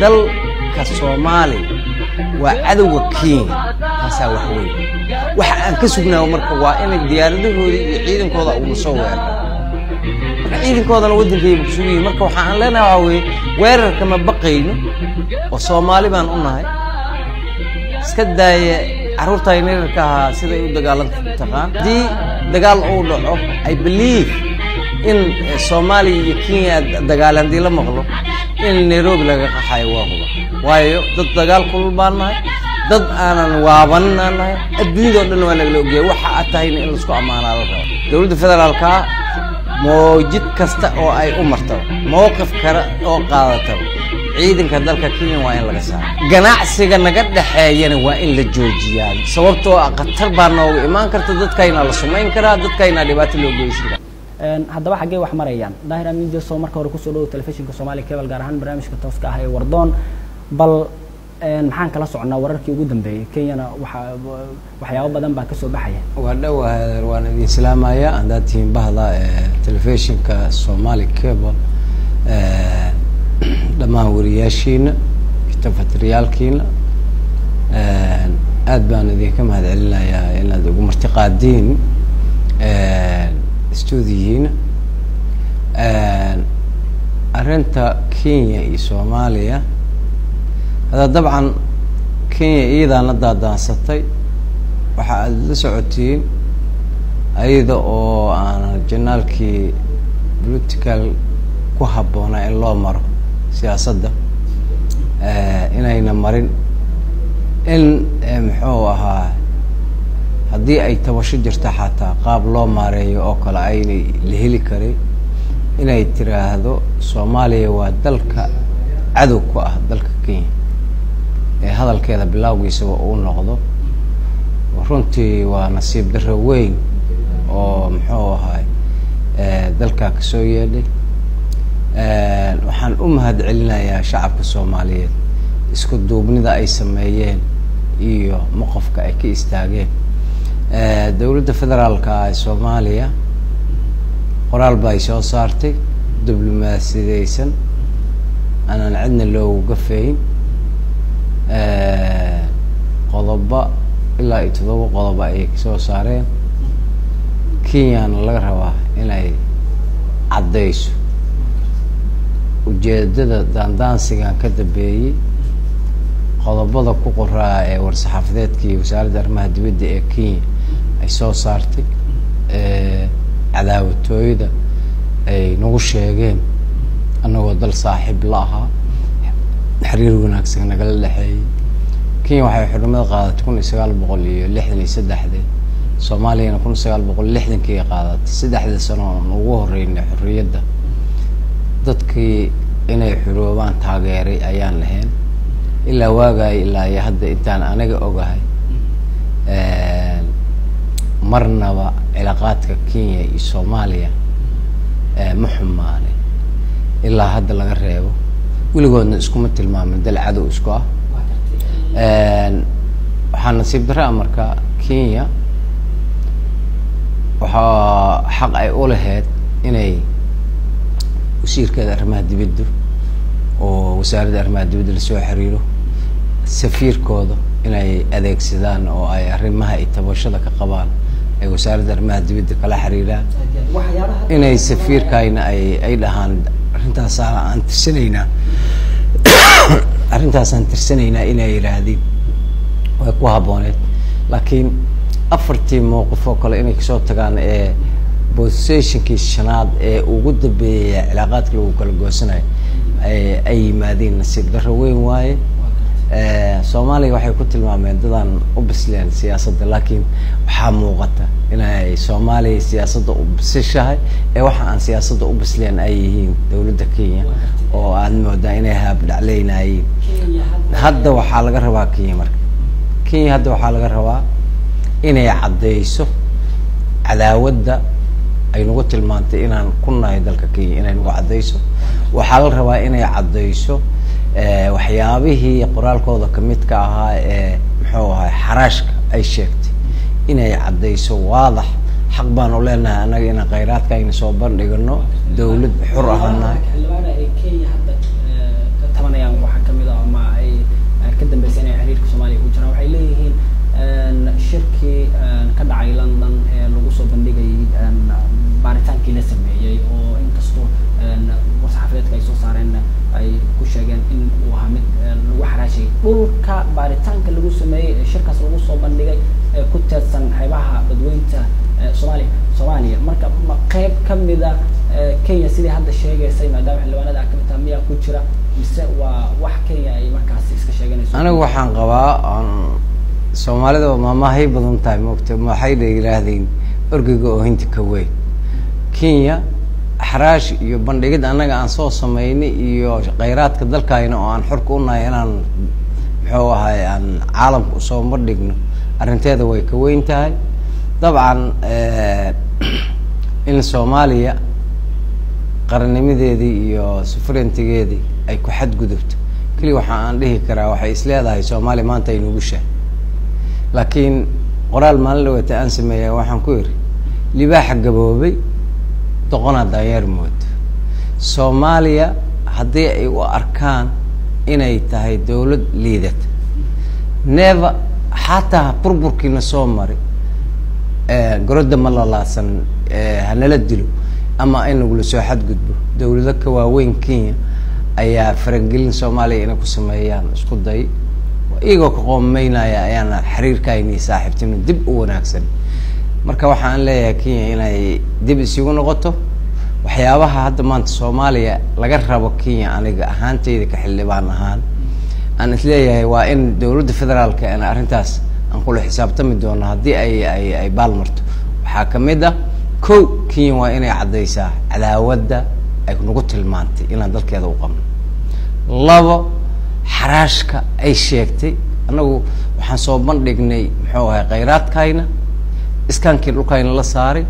dalka Soomaali waa cadowga Kenya taasa wax weyn waxa aan ka sugnaa marka waa in diyaaradahooda iyo ciidankooda ugu soo weeraraan ciidankooda wadankayga ku sugan marka waxa aan leenahay waa weerarka ma baqayno oo Soomaali baan u nahay iska daaya carruurta inarka sida ay u dagaalanta taqaan di dagaal uu dhaco I believe in Soomaaliya iyo Kenya dagaalan dii la maqlo in Nairobi laga qaxay waayo dad dagaal kulul baan nahay dad aanan waabanahay adduunyada dhan waa laga ogyahay waxa aad tahay in la isku amaanado dawladda federaalka موجود كستا أو أي أمرته موقف كرا أو قاعدته عيدن كذلك كين وين لقصا جناح سجن نقد حيان وين للجورجيان صوبته قطر بانه وإيمان كرت ضد كين على سمين كرا ضد كين على بات اللوجيس هذا واحد جاي واحد مريان ظاهر من جل صومر كوركوس ولو تلفزيون كسومالي كابل جارهان برامج كتوسكا هاي وردون بل maxaan kala soconaa wararkii ugu dambeeyay Kenya waxyaabo badan baa ka soo baxaya waan idin salaamaya andatiin bahda telefishinka Somali Cable dhamaan wariyaashiina tafatiriyalkiina aad baan idinka mahadcelinayaa inaad ugu martiqaadiin stuudiyiina arinta Kenya iyo Soomaaliya هذا طبعا كينيا إذا نضاد ستي وحد لسعتين أيضا أو أنا جنالكي بوليتيكال كوهبونا إلا مر سياسة ده إنا مرين إن محوها هدي أي توشجر تحتها قابلوا ماري أو كل عيني لهلي كري إنا يترى هذا صوماليا ودلك عدو كوه دلك كينيا هذا الكذا بالله يسوى أول نقطة ورنتي ونصيب بالروين أو محوه هاي ذلك كسوية دي وحن هاد علنا يا شعب الصوماليين اسكت دوبني ذا أي سمايين إيوه موقف كأي استاجين دولة الفدرال كالصومالية قرال بايسو صارتي دبلوماسي ديسن أنا عندنا لو قفين قضبة إلا يتضوى قضبة أيك سو صارين كيان الله روا إلى عديس وجدد دان سيجان كتبي قضبة كقراء ورصحافات كي وسارد أرمها دبدي أكين أي سو صارتي عداوة تويدا أي نوش يجين أنه ضل صاحب لها حرير وناكس نقل لحي كين waxay xurmada qaadat 1960 Soomaaliya 1960 kii qaadat 3 sano ugu horeeyay xurriyada dadkii inay xuroobaan taageeray ayaan lahayn ilaa waagay ilaa hadda intaan anaga ogahay marnaba cilaaqaadka Kenya iyo Soomaaliya ma xumaane ilaa hadda laga reebo weligoodna iskuma tilmaamin dal cadow isku ah waxaan nasiib daraa marka Kenya waxa xaq ay u lahayd inay wasiirkeeda arrimaha dibadda oo wasaaradda arrimaha dibadda la soo xiriiro safiirkooda inay adeegsadaan oo ay arrimaha ay tabashada ka qabaan ay wasaaradda arrimaha dibadda kala xiriiraan inay safiirkayna ay dhahaan arintaas aan tirsanayna inay yiraahdeen way ku habooneed laakiin afartii mowqif oo kale inay kasoo tagaan positionkii shanaad ee ugu dambeeyay cilaaqaadka lagu kala goosanayo ay yimaadeen nasiib darro weyn waaye Soomaaliya waxay ku tilmaameen dadaan u bisleen siyaasadda laakiin waxa muuqata inay Soomaaliya siyaasadda u bisishahay waxa aan siyaasadda u bisleen ay yihiin dawladda Kenya oo aan moodaa inay haab dhacleynayeen hadda waxa laga rabaa Kenya hadda waxa laga rabaa inay cadeyso cadaawadda ay nagu tilmaantay inaan ku nahay dalka Kenya inay nagu cadeyso waxa la rabaa inay cadeyso waxyaabihii qoraalkooda kamidka ahaa muxuu ahaa xaraashka ay sheegtay inay cadeyso waadax xaq baan u leenahay anaga in kheyraadka ayna soo bandhigno dawlad xur ahana xilwaana ay Kenya hadda ka tabanayaan waxa kamid ah dhulka baaritaanka lagu sameeyey ee shirkaas lagu soo bandhigay ee ku teedsan xeebaha badweynta Soomaaliya marka qayb kamida Kenya sidii hadda sheegaysay maadaama xildhibaanada ka mid tahay miyaa ku jira mise waa wax Kenya ay markaas iska sheeganayso anigu waxaan qabaa Soomaalida maamahay badan tahay moogtay waxay yiraahdeen orgiga oo hinta ka weyn Kenya xaraash iyo bandhigid anaga aan soo sameeynay iyo kheyraadka dalkayna oo aan xurka u nahay inaan muxuu ahay aan caalamka soo bandhigno arinteeda way ka weyn tahay dabcan in Soomaaliya qarnimadeedii iyo sovereignty-geedii ay ku xadgudubto kali waxa aan dhihi karaa waxay isleedahay Soomaaliya maanta ay nugu shahay laakiin qoraal maalin wata aan sameeyay waxaan ku yiri libaaxa gaboobay doqona daayar mood Soomaaliya haddii ay u arkaan inay tahay dawlad liidad never xataa burburkiina soo maray garoda ma la laasan hanala dilo ama in lagu soo xadgudbo dawladda ka waaweyn Kenya ayaa farangelin Soomaaliya inay ku sameeyaan isku day iyaga ka qoomeynaya ayaana xiriirkayni saaxiibtimo dib u wanaagsan marka waxaan leeyahay Kenya inay dib isugu noqoto waxyaabaha hadda maanta Soomaaliya laga rabo Kenya aniga ahaantayda ka xildhibaan ahaan aan isleeyahay waa in dawladda federaalka aan arintaas aan kula xisaabtami doono haddii ay baalmarto waxaa kamid ah kow Kenya waa inay cadaysaa cadaawadda ay nagu tilmaantay inaan dalkeeda u qabno labo xaraashka ay sheegtay anagu waxaan soo bandhignay muxuu ahay kheyraadkayna iskaankii dhulkayna la saaray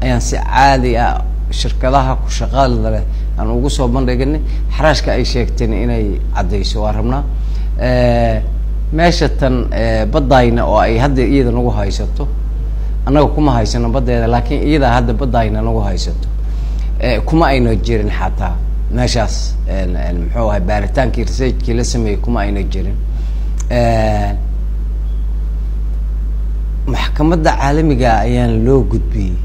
ayaan si caadi ah shirkadaha ku shaqada leh aan ugu soo bandhignay xaraashka ay sheegteen inay cadayso waa rabnaa meesha tan badayna oo ay hadda iyada nagu haysato anaga kuma haysano badeeda laakiin iyada hadda badayna nagu haysato kuma ayna jirin xataa meeshaas muxuu ahay baaritaankii researchkii la sameeyay kuma ayna jirin maxkamadda caalamiga ayaan loo gudbiyey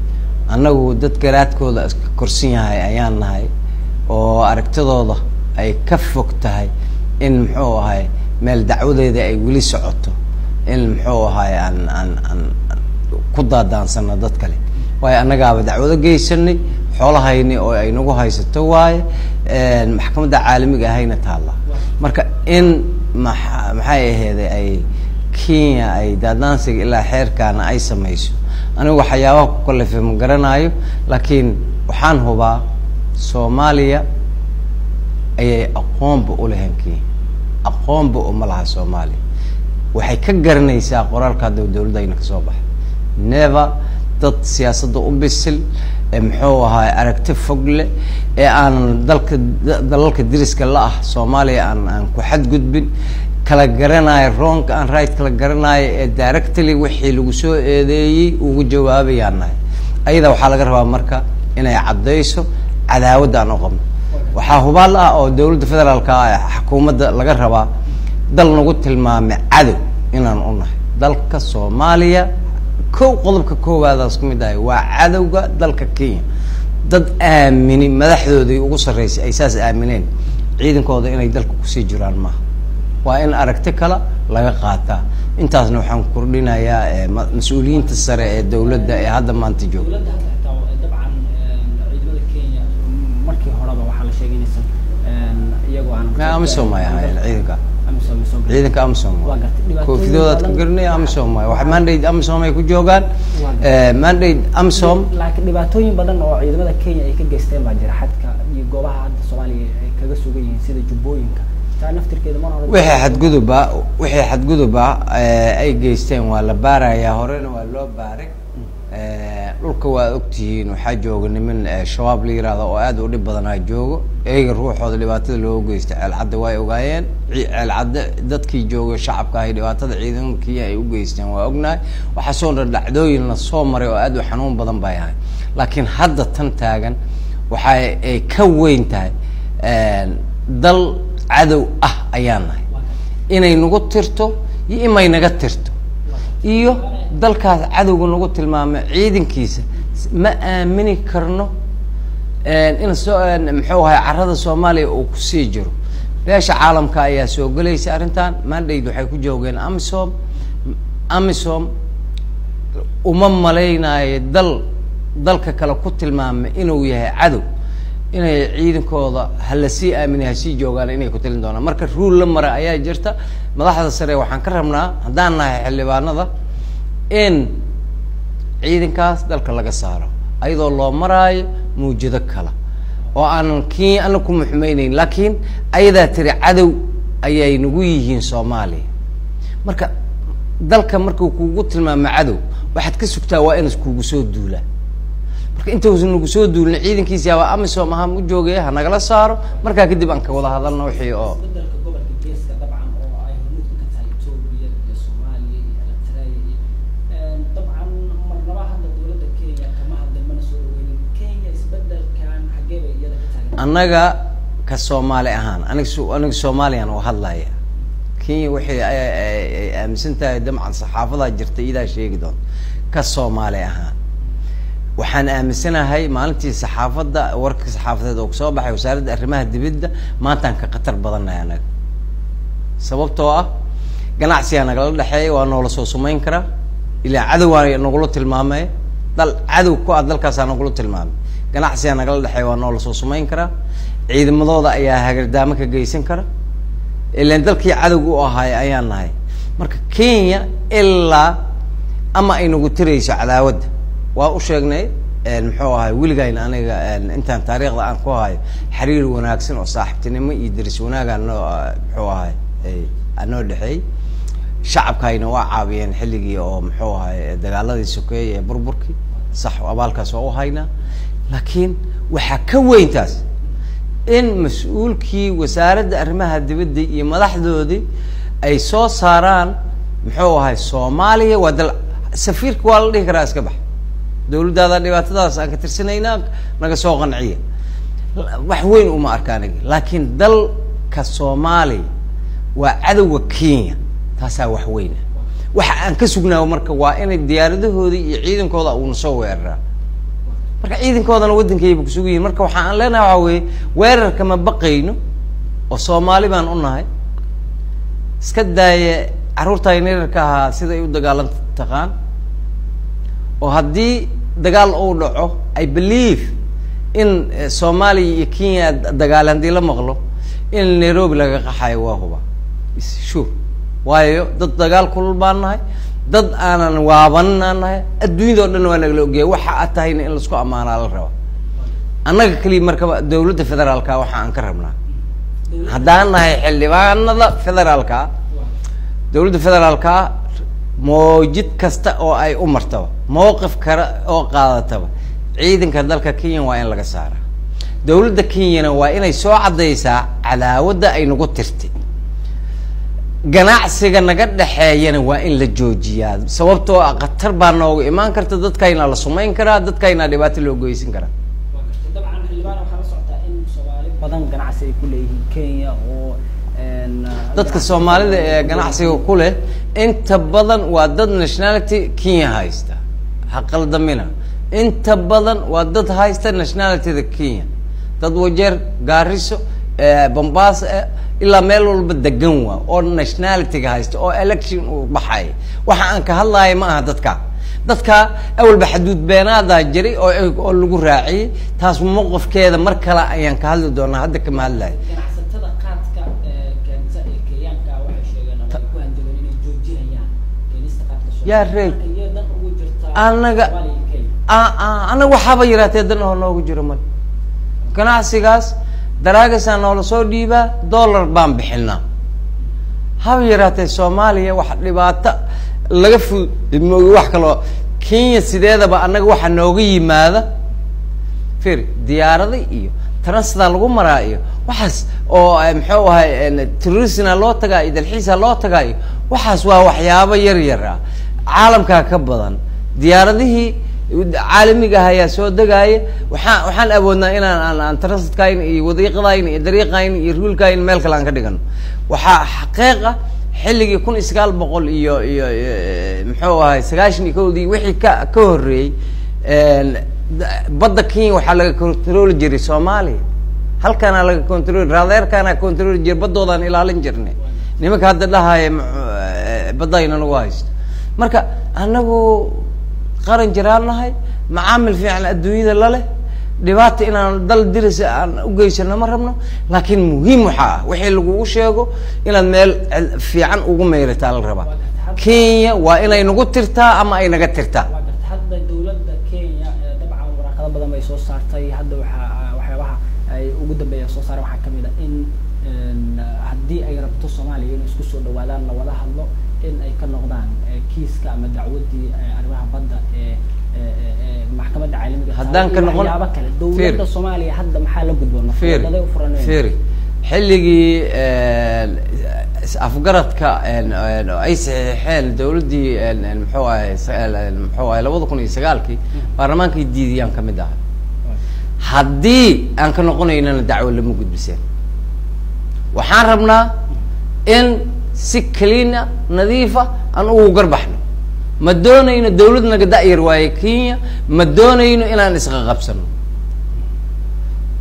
anagu dad garaadkooda iska korsan yahay ayaan nahay oo aragtidooda ay ka fog tahay in muxuu ahay meel dacwadeeda ay weli socoto in muxuu ahay aan ku daadaansano dad kale waayo annagaaba dacwado geysanay xoolahayni oo ay nagu haysato waaye maxkamadda caalamiga ahayna taalla marka in maxay aheeday ay Kenya ay daadaansiga ilaa xeerkaana ay samayso anigu waxyaabaha ku kallifay ma garanayo laakiin waxaan hubaa Soomaaliya ayay aqoonba u lahayn Kenya aqoonba uma laha Soomaaliya waxay ka garanaysaa qoraalka dawladda ayna ka soo baxay never dad siyaasadda u bisil muxuu ahaa aragti fog leh ee aan dalalka diriska la ah Soomaaliya aan ku xadgudbin kala garanayo wrong and right kala garanayo ee directly wixii lagu soo eedeeyay ugu jawaabayaan ayada waxaa laga rabaa marka inay cadayso cadaawadda aan u qabno waxaa hubaal ah oo dawladda federaalka ah xukuumadda laga rabaa dal nagu tilmaamay cadow inaan u nahay dalka Soomaaliya qodobka koowaadaas ku mid ah waa cadowga dalka Kenya dad aamini madaxdoodii ugu sareysay ay saas aamineen ciidankooda inay dalka ku sii jiraan ma waa in aragti kala laga qaataa intaasna waxaan kordhinayaa mas'uuliyiinta sare ee dawladda ee hadda maanta jooga dabcan ciidamada Kenya markii horeba waxa la sheegaynaysan iyagoo aan ciidanka Amsom koofidooda ka garnay Amsom waxa mandate Amsom ay ku joogaan mandate Amsom laakiin dhibaatooyin badan oo ciidamada Kenya ay ka geysteen baa jira xadka iyo goobaha hadda Soomaaliya ay kaga sugan yihiin sida jubbooyinka wixii xadguduba ay geysteen waa la baarayaa horena waa loo baaray dhulka waa ogtihiin waxaa jooga niman shabaab la yiraahdo oo aad u dhib badan ay joogo eega ruuxooda dhibaatada loo geystay ceelcadda way ogaayeen ceelcadda dadkii jooga shacabka ay dhibaatada ciidankii ay u geysteen waa ognahay waxa soo dhacdooyin la soo maray oo aad u xanuun badan bay ahay laakiin hadda tan taagan waxa ay ka weyn tahay dal cadow ah ayaan nahay inay nagu tirto iyo imay naga tirto iyo dalkaas cadowga nagu tilmaamay ciidankiisa ma aamini karno in muxuu ahay carrada Soomaaliya uu ku sii jiro beesha caalamka ayaa soo galaysa arrintan mandate waxay ku joogeen amisom uma malaynayo dalka kale ku tilmaamay inuu yahay cadow inay ciidankooda hala sii aaminay ha sii joogaan inay ku talin doonaan marka rule la mara ayaa jirta madaxda sare waxaan ka rabnaa haddaan nahay xildhibaanada in ciidankaas dalka laga saaro ayadoo loo maraayo muujado kale oo aanan kii ana ku muxmaynayn laakiin ayadaa tiri cadow ayay nagu yihiin Soomaaliya marka dalka markuu kugu tilmaamo cadow waxaad ka sugtaa waa in iskugu soo duula marka inta uu nagu soo duulin ciidankiisa yaa amisom ahaan u joogay ha nagala saaro marka kadib aan ka wada hadalno wixii oo dalka gobolka geeska dabcan oo ay hudud ka tahay Itoobiya iyo Soomaaliya iyo Eritrea dabcan marnaba hadda dawladda Kenya kama hadlin mana soo weyn Kenya isbeddelkan xageeba iyada ka tahay annaga ka Soomaali ahaan aniga Soomaaliyan oo hadlaya Kenya wixii ay aaminsantahay damcan saxaafada jirtay ida sheegi doon ka Soomaali ahaan waxaan aaminsanahay maalintii saxaafada warka saxaafadeed oo soo baxay wasaaradda arrimaha dibadda maantaan ka qatar badanahay anaga sababtoo ah ganacsiga nagala dhaxeeyay waa noola soo sumeyn kara ilaa cadow aan nagula tilmaamay dal cadow ku dalkaas aan nagula tilmaamay ganacsiga nagala dhaxeeyay waa noola soo sumeyn kara ciidamadooda ayaa hagardaamo ka geysan kara ilaa dalkii cadowga u ahaay ayaan nahay marka Kenya ilaa ama ay nagu tirayso cadaawadda waa u sheegnay muxuu ahay wiligayn aniga intaan taariikhda aan ku hayo xiriir wanaagsan oo saaxiibtinimo iyo diris wanaaga muxuu ahay anoo dhaxay shacabkayna waa caawiyeen xilligii oo muxuu ahay dagaaladii sokeeyay ee burburkii sax abaalkaas oo u hayna laakiin waxa ka weyntaas in mas'uulkii wasaaradda arrimaha dibadda iyo madaxdoodii ay soo saaraan muxuu ahay Soomaaliya waa dal safiirka waa la dhihi karaa iska bax dawladda dhibaatadaas aan ka tirsanayna naga soo qanciya wax weyn uma arkaan laakiin dalka Soomaaliya waa cadowga Kenya taasa wax weyn waxa aan ka sugnaa marka waa in diyaaradahoodii iyo ciidankooda uu soo weeraraa marka ciidankoodana wadankayba ku sugiin marka waxa aan leenahay waxa weey weerarka ma baqayno oo Soomaali baan u nahay iska daaya carruurta yaryarka ah sida ay u dagaalanto taqaan oo haddii dagaal uu dhaco I believe in Soomaaliya iyo Kenya dagaalan dii la maqlo in Nairobi laga qaxay waa huba sure waayo dad dagaal kulul baan nahay dad aanan waabannahay adduunyada dhan waa naga ogyahay waxa aad tahay in la isku amaanaa la rabo annaga kali marka dawladda federaalka waxa aan ka rabnaa haddaan nahay xildhibaanada federaalka dawladda federaalka موجود كستا أو أي أمرتوا موقف كرا أو قادتوا عيدن كذلك كينيا وين لقى سارة دولة كينيا وين يسوع عديسة على ودا أي نقطة ترتي جناح سجن نقد حيانا وين للجوجيات سببتوا قطر بانو إيمان كرت ضد كاين على صومين كرا ضد كاين على بات اللوجويسين كرا طبعا اللي بانو خلاص عطا إن سوالف بدن جناح سي كله كينيا و dadka Soomaalida ee ganacsiga ku leh inta badan waa dad nationality Kenya haysta xaqal damina inta badan waa dad haysta nationality Kenya dad wajeer Gaariso Bombasa ila meel walba degan waa oo nationality haysta oo election u baxay waxa aan ka hadlayo ma aha dadka awal ba xuduud beenaada jiray oo lagu raaciyay taas mowqifkeeda mar kale ayaan ka hadli doonaa hadda kama hadlayo يا ريت أنا وحابة يراتي دنا هنوك جرمال كنا سيغاس دراجس أنا ولا صوديبا دولار بام بحلنا هاي يراتي الصومالية واحد لبعض لقفوا واحد كلا كين سيدا بقى أنا واحد نوجي ماذا فير ديار ذي إيو ترى لغو مرائي وحس أو محوها تروسنا لو تجاي دلحيسة لو تجاي وحس وحيابا يريرا عالم كبدان ديارته عالمي هيا سو دغاي waxaan awoodnaa inaan trust kayn iyo wadiiqadayn iyo dariiqayn iyo rule kayn meel kale aan ka dhigano waxa xaqiiqa xilligii 1900 iyo muxuu ahay 91 wixii ka horeeyay badda Kenya waxa laga control jiray Soomaaliya halkaana laga control raadeerkaana control jirbadoodan ilaalin jirnay nimanka hadda dhahaye badayna lagu haysto marka anagu qaran jiraan nahay macaamil fiican adduunyada la leh dhibaata inaan dal diris aan u geysano ma rabno laakiin muhiim waxa ah wixii lagu sheego inaad meel fiican ugu meerataa la rabaa Kenya waa inay nagu tirtaa ama ay naga tirtaa hadda dawladda Kenya dabcan warqado badan bay soo saartay hadda waxyaabaha ay ugu dambeeyay soo saar waxa kamid ah in haddii ay rabto Soomaaliya inay isku soo dhawaadaan la wada hadlo in ay ka noqdaan kiiska ama dacwadii arrimaha badda maxkamadda caalamiga haddaan ka noqon dawladda Soomaaliya hadda maxaa la gudboon fiiri fiiri xilligii afgaradka ay saxiixeen dawladdii muxuu ahay 2009 baarlamaankii diidiyaan ka mid ahaa haddii aan ka noqonaynana dacwo lama gudbiseen waxaan rabnaa in si clean nadiifa aan ugu garbaxno ma doonayno dawlad naga da'yar waaye Kenya ma doonayno inaan isqa qabsano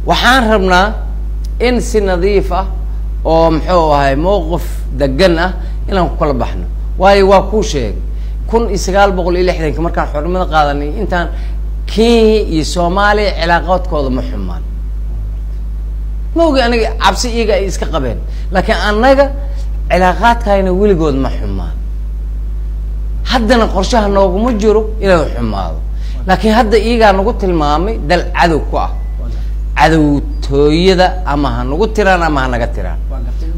waxaan rabnaa in si nadiif ah oo muxuu ahay mowqif degan ah inaan ku kala baxno waayo waa ku sheegay 1960 markaan xornimada qaadanay intaan Kenya iyo Soomaaliya cilaaqadkooda ma xumaan mooga aniga cabsi iyaga ay iska qabeen laakiin anaga cilaaqadkayna weligood ma xumaan haddana qorshaha nooguma jiro inuu xumaado laakiin hadda iyaga nagu tilmaamay dal cadow ku ah cadowtooyada ama ha nagu tiraan ama ha naga tiraan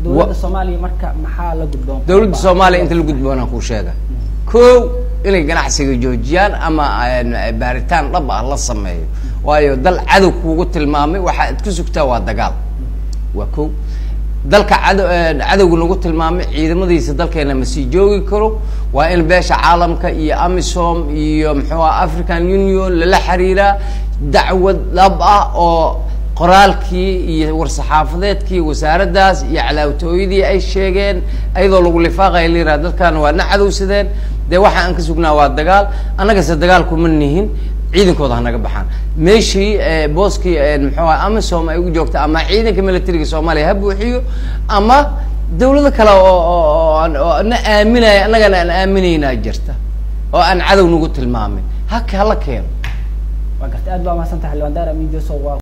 dawladda Soomaaliya marka maxaa la gudboon dawladda Soomaaliya inta la gudboonaan ku sheega koow inay ganacsiga joojiyaan ama baaritaan dhab ah la sameeyo waayo dal cadow kuugu tilmaamay waxa aad ku sugtaa waa dagaal waa koow dalka cadowga nagu tilmaamay ciidamadiisa dalkeena ma sii joogi karo waa in beesha caalamka iyo AMISOM iyo muxuu African Union la xiriira dacwad dhab ah oo qoraalkii iyo warsaxaafadeedkii wasaaraddaas iyo calaawtooyadii ay sheegeen ayadoo lagu lifaaqay liira dadkan waa nacadowsadeen de waxa aan ka sugnaa waa dagaal anaga se dagaal kuma nihin ciidankooda naga baxaan meeshii booskii muxuu AMISOM ay ugu joogta ama ciidanka militariga Soomaaliya ha buuxiyo ama dawlado kale oo na aaminay anagana aan aaminayna jirta oo aan cadow nagu tilmaamin haka la keen waa gartay aad baa ma santahay Lwandara Media soo